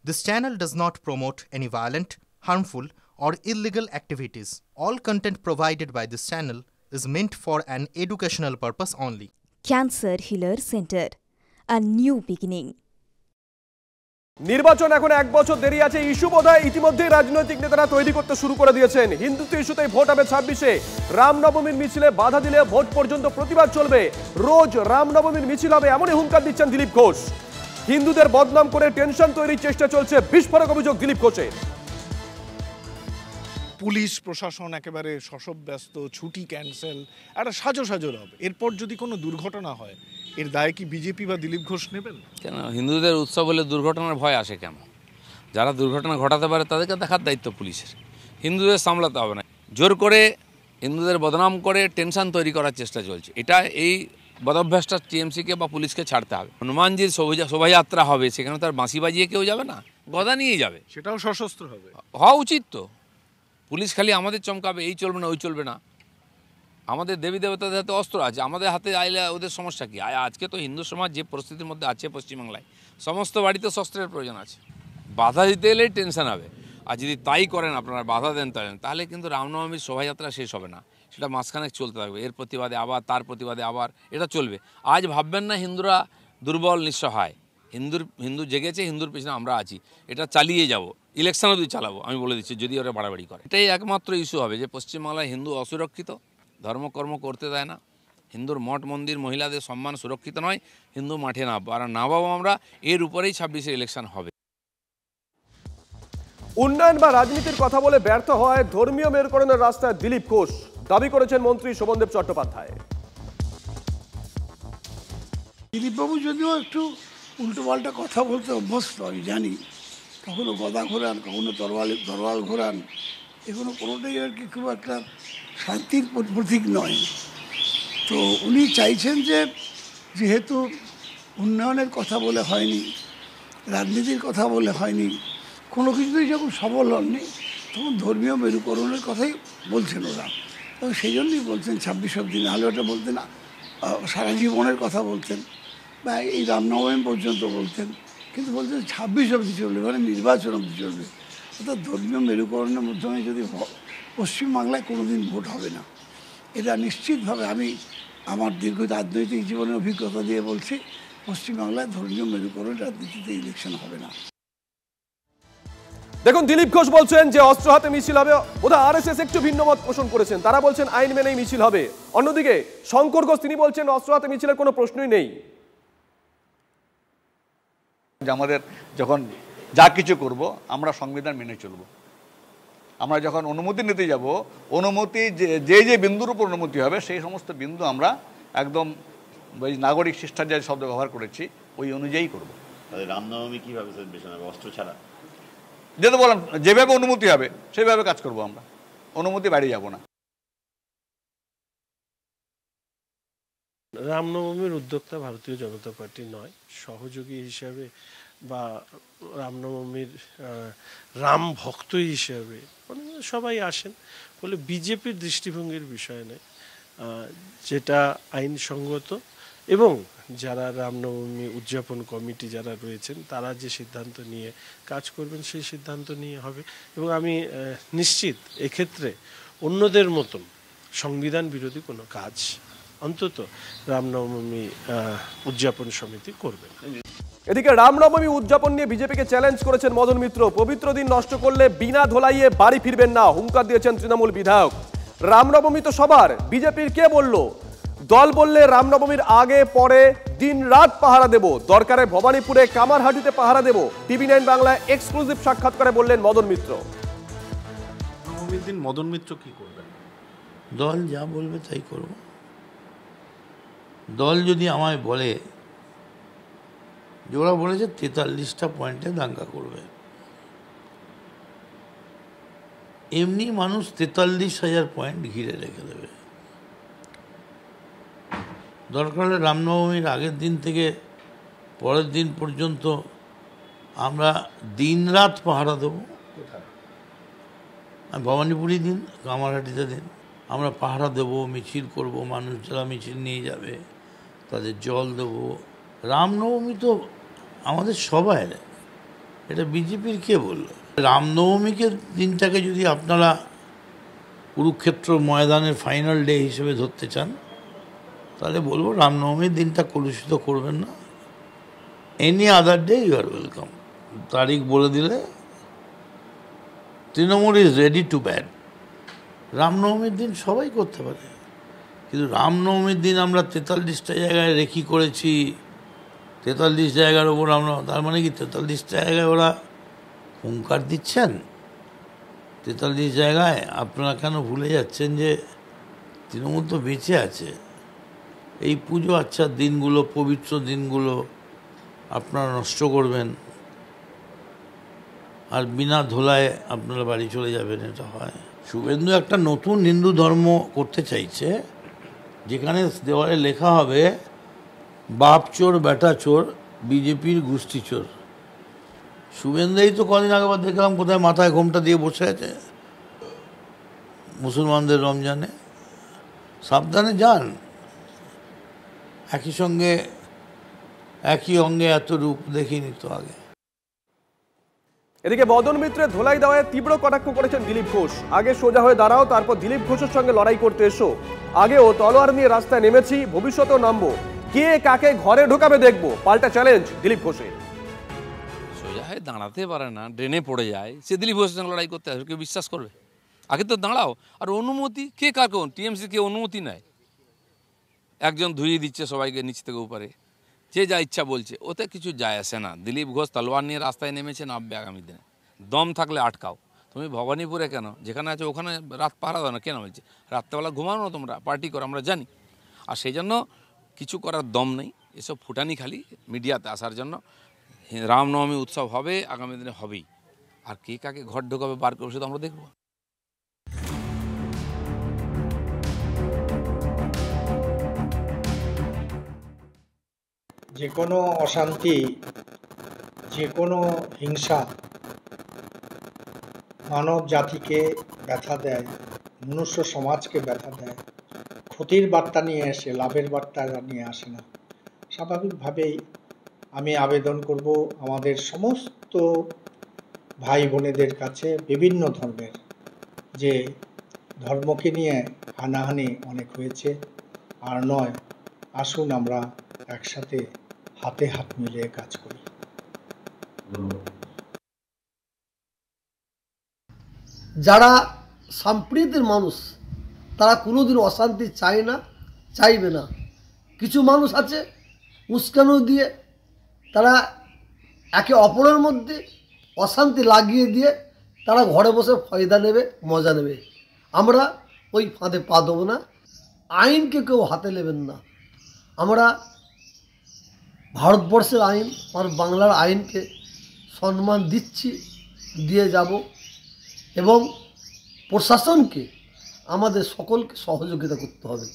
This channel does not promote any violent, harmful, or illegal activities. All content provided by this channel is meant for an educational purpose only. Cancer Healer Center, a new beginning. নির্বাচন এখন এক বছর দেরি আছে। Issue বোধহয় ইতিমধ্যেই রাজনৈতিক নেতারা তৈরি করতে শুরু করে দিয়েছেন। হিন্দুত্ব ইস্যুতেই ভোট হবে 26-এ। রামনবমীর মিছিলে বাধা দিলে ভোট পর্যন্ত প্রতিবাদ চলবে। রোজ রামনবমীর মিছিল হবে এমনই হুঙ্কার দিচ্ছেন দিলীপ ঘোষ। হিন্দুদের বদনাম করে টেনশন তৈরির চেষ্টা চলছে, বিস্ফোরক অভিযোগ দিলীপ ঘোষের। পুলিশ প্রশাসন একেবারে শশব্যস্ত, ছুটি ক্যান্সেল, একটা সাজো রব। এরপর যদি কোনো দুর্ঘটনা হয়, এর দায় কি বিজেপি বা দিলীপ ঘোষ নেবেন? কেন হিন্দুদের উৎসব হলে দুর্ঘটনার ভয় আসে কেন? যারা দুর্ঘটনা ঘটাতে পারে তাদেরকে দেখার দায়িত্ব পুলিশের। হিন্দুদের সামলাতে হবে না। জোর করে হিন্দুদের বদনাম করে টেনশন তৈরি করার চেষ্টা চলছে। এটা এই বদভ্যাসটা টিএমসিকে বা পুলিশকে ছাড়তে হবে। হনুমানজির শোভাযাত্রা হবে, সেখানে তার বাঁশি বাজিয়ে কেউ যাবে না, গদা নিয়ে যাবে। সেটাও সশস্ত্র হবে, হওয়া উচিত তো। পুলিশ খালি আমাদের চমকাবে, এই চলবে না ওই চলবে না। আমাদের দেবী দেবতাদের হাতে অস্ত্র আছে, আমাদের হাতে আইলে ওদের সমস্যা কী? আজকে তো হিন্দু সমাজ যে পরিস্থিতির মধ্যে আছে পশ্চিমবাংলায়, সমস্ত বাড়িতে শস্ত্রের প্রয়োজন আছে। বাধা দিতে এলেই টেনশন হবে। আর যদি তাই করেন, আপনারা বাধা দেন তাহলে কিন্তু রামনবমীর শোভাযাত্রা শেষ হবে না। সেটা মাঝখানে চলতে থাকবে, এর প্রতিবাদে আবার, তার প্রতিবাদে আবার, এটা চলবে। আজ ভাববেন না হিন্দুরা দুর্বল নিঃসহায়। হিন্দু জেগেছে, হিন্দুর পিছনে আমরা আছি, এটা চালিয়ে যাব। ইলেকশনও দিয়ে চালাবো, আমি বলে দিচ্ছি, যদি ওরা বাড়াবাড়ি করে। এটাই একমাত্র ইস্যু হবে যে পশ্চিমবাংলায় হিন্দু অসুরক্ষিত, ধর্মকর্ম করতে দেয় না, হিন্দুর মঠ মন্দির মহিলাদের সম্মান সুরক্ষিত নয়, হিন্দু মাঠে নামাবো আমরা, এর উপরেই 26-এ ইলেকশন হবে। উন্নয়ন বা রাজনীতির কথা বলে ব্যর্থ হওয়ায় ধর্মীয় মেরুকরণের রাস্তায় দিলীপ ঘোষ, দাবি করেছেন মন্ত্রী শোভনদেব চট্টোপাধ্যায়। দিলীপবাবু যদিও একটু উল্টোপাল্টা কথা বলতে অভ্যস্ত, আমি জানি, কখনো গদা ঘোরান, কখনো তরোয়াল ঘোরান, এগুলো কোনোটাই আর কি খুব একটা শান্তির প্রতীক নয়। তো উনি চাইছেন যে যেহেতু উন্নয়নের কথা বলে হয়নি, রাজনীতির কথা বলে হয়নি, কোনো কিছুতেই যখন সফল হননি, তখন ধর্মীয় মেরুকরণের কথাই বলছেন ওরা। এবং সেই জন্যই বলছেন 26 অবধি, নাহলে ওটা বলতেন সারা জীবনের কথা বলতেন, বা এই রামনবমী পর্যন্ত বলতেন, কিন্তু বলছেন 26 অবধি চলবে, মানে নির্বাচন অবধি চলবে। অর্থাৎ ধর্মীয় মেরুকরণের মাধ্যমে যদি পশ্চিমবাংলায় কোনো দিন ভোট হবে না, এটা নিশ্চিতভাবে আমি আমার দীর্ঘ রাজনৈতিক জীবনের অভিজ্ঞতা দিয়ে বলছি, পশ্চিমবাংলায় ধর্মীয় মেরুকরণ রাজনীতিতে ইলেকশন হবে না। দেখুন, দিলীপ ঘোষ বলছেন যে অস্ত্র হাতে মিছিল হবে। ওরা আরএসএস একটু ভিন্ন মত পোষণ করেছেন, তারা বলছেন আইন মেনেই মিছিল হবে। অন্যদিকে শঙ্কর ঘোষ, তিনি বলছেন অস্ত্র হাতে মিছিলের কোনো প্রশ্নই নেই। আমাদের যখন যা কিছু করব আমরা সংবিধান মেনে চলব। আমরা যখন অনুমতি নিতে যাব, অনুমতি যে বিন্দুর উপর অনুমতি হবে সেই সমস্ত বিন্দু আমরা একদম ওই নাগরিক শিষ্টাচার শব্দ ব্যবহার করেছি, ওই অনুযায়ী করব। রামনবমী কীভাবে সেলিব্রেশন হবে? অস্ত্র ছাড়া? যেটা বললাম, যেভাবে অনুমতি হবে সেইভাবে কাজ করব আমরা, অনুমতি বাইরে যাব না। রামনবমীর উদ্যোক্তা ভারতীয় জনতা পার্টি নয়, সহযোগী হিসাবে বা রামনবমীর রাম ভক্ত হিসাবে সবাই আসেন বলে বিজেপির দৃষ্টিভঙ্গির বিষয় নয়, যেটা আইনসঙ্গত। এবং যারা রামনবমী উদযাপন কমিটি যারা রয়েছেন, তারা যে সিদ্ধান্ত নিয়ে কাজ করবেন সেই সিদ্ধান্ত নিয়ে হবে। এবং আমি নিশ্চিত এক্ষেত্রে অন্যদের মতন সংবিধান বিরোধী কোনো কাজ অন্তত রামনবমী উদযাপন সমিতি করবে না। এদিকে রামনবমী উদযাপন নিয়ে বিজেপিকে চ্যালেঞ্জ করেছেন মদন মিত্র। পবিত্র দিন নষ্ট করলে বিনা ধোলাইয়ে বাড়ি ফিরবেন না, হুঙ্কার দিয়েছেন তৃণমূল বিধায়ক। রামনবমী তো সবার, বিজেপির কে বলল? দল বললে রামনবমীর আগে পরে দিন রাত পাহারা দেব, দরকারে ভবানীপুরে কামারহাটিতে পাহারা দেব। TV9 বাংলায় এক্সক্লুসিভ সাক্ষাৎকারে বললেন মদন মিত্র। নবমীর দিন মদন মিত্র কি করবেন? দল যা বলবে তাই করব। দল যদি আমায় বলে যে ওরা বলেছে 43টা পয়েন্টে দাঙ্গা করবে, এমনি মানুষ 43,000 পয়েন্ট ঘিরে রেখে দেবে। দরকার হলে রামনবমীর আগের দিন থেকে পরের দিন পর্যন্ত আমরা দিন রাত পাহারা দেবো। ভবানীপুরি দিন, কামারহাটিতে দিন, আমরা পাহারা দেবো, মিছিল করব, মানুষ যারা মিছিল নিয়ে যাবে তাদের জল দেবো। রামনবমী তো আমাদের সবাই, এটা বিজেপির কে বলল? রামনবমীকে দিনটাকে যদি আপনারা কুরুক্ষেত্র ময়দানের ফাইনাল ডে হিসেবে ধরতে চান, তাহলে বলবো রামনবমীর দিনটা কলুষিত করবেন না। Any other day you are welcome. তারিখ বলে দিলে Trinamool is ready to bat. রামনবমীর দিন সবাই করতে পারে, কিন্তু রামনবমীর দিন আমরা 43টা জায়গায় রেকি করেছি, 43 জায়গার ওপর আমরা, তার মানে কি 43টা জায়গায় ওরা হুঙ্কার দিচ্ছেন? 43 জায়গায় আপনারা কেন ভুলে যাচ্ছেন যে তৃণমূল তো বেঁচে আছে? এই পুজো আচ্ছা দিনগুলো, পবিত্র দিনগুলো আপনারা নষ্ট করবেন, আর বিনা ধোলায় আপনারা বাড়ি চলে যাবেন, এটা হয়? শুভেন্দু একটা নতুন হিন্দু ধর্ম করতে চাইছে, যেখানে দেওয়ালে লেখা হবে বাপ চোর বেটা চোর বিজেপির গোষ্ঠী চোর। শুভেন্দুই তো কদিন আগেবার দেখলাম কোথায় মাথায় ঘোমটা দিয়ে বসে আছে মুসলমানদের রমজানে। সাবধানে যান, একই সঙ্গে একই অঙ্গে এত রূপ দেখিনি তো আগে। এদিকে মদন মিত্রের ধোলাই দেওয়ায় তীব্র কটাক্ষ করেছেন দিলীপ ঘোষ। আগে সোজা হয়ে দাঁড়াও, তারপর দিলীপ ঘোষের সঙ্গে লড়াই করতে এসো। আগেও তলোয়ার নিয়ে রাস্তায় নেমেছি, ভবিষ্যতেও নামবো, কে কাকে ঘরে ঢোকাবে দেখবো, পাল্টা চ্যালেঞ্জ দিলীপ ঘোষের। সোজা হয়ে দাঁড়াতে পারে না, ড্রেনে পড়ে যায়, সে দিলীপ ঘোষের সঙ্গে লড়াই করতে আসবে, কেউ বিশ্বাস করবে? আগে তো দাঁড়াও। আর অনুমতি কে কাকে, টিএমসি কে অনুমতি নেয়? একজন ধুইয়ে দিচ্ছে সবাইকে নিচ থেকে উপরে, যে যা ইচ্ছা বলছে, ওতে কিছু যায় আসে না। দিলীপ ঘোষ তলোয়ার নিয়ে রাস্তায় নেমেছে, নামবে আগামী দিনে। দম থাকলে আটকাও। তুমি ভবানীপুরে কেন, যেখানে আছো ওখানে রাত পাহারা দাও না কেন? বলছে রাত্রেবেলা ঘুমানো না, তোমরা পার্টি করো, আমরা জানি। আর সেই জন্য কিছু করার দম নেই, এসব ফুটানি খালি মিডিয়াতে আসার জন্য। রামনবমী উৎসব হবে, আগামী দিনে হবেই। আর কে কাকে ঘর ঢোকাবে বার করবে সেটা আমরা দেখবো। যে কোনো অশান্তি, যে কোনো হিংসা মানব জাতিকে ব্যথা দেয়, মনুষ্য সমাজকে ব্যথা দেয়। ক্ষতির বার্তা নিয়ে আসে, লাভের বার্তা নিয়ে আসে না। স্বাভাবিকভাবেই আমি আবেদন করব আমাদের সমস্ত ভাই বোনেদের কাছে, বিভিন্ন ধর্মের, যে ধর্মকে নিয়ে হানাহানি অনেক হয়েছে, আর নয়, আসুন আমরা একসাথে হাতে হাত মিলিয়ে কাজ করি। যারা সম্প্রীতির মানুষ, তারা কোনোদিন অশান্তি চায় না, চাইবে না। কিছু মানুষ আছে উস্কানো দিয়ে তারা একে অপরের মধ্যে অশান্তি লাগিয়ে দিয়ে তারা ঘরে বসে ফায়দা নেবে, মজা নেবে। আমরা ওই ফাঁদে পা দেবো না। আইনকে কেউ হাতে নেবেন না। আমরা ভারতবর্ষের আইন আর বাংলার আইনকে সম্মান দিচ্ছি, দিয়ে যাব, এবং প্রশাসনকে আমাদের সকলকে সহযোগিতা করতে হবে।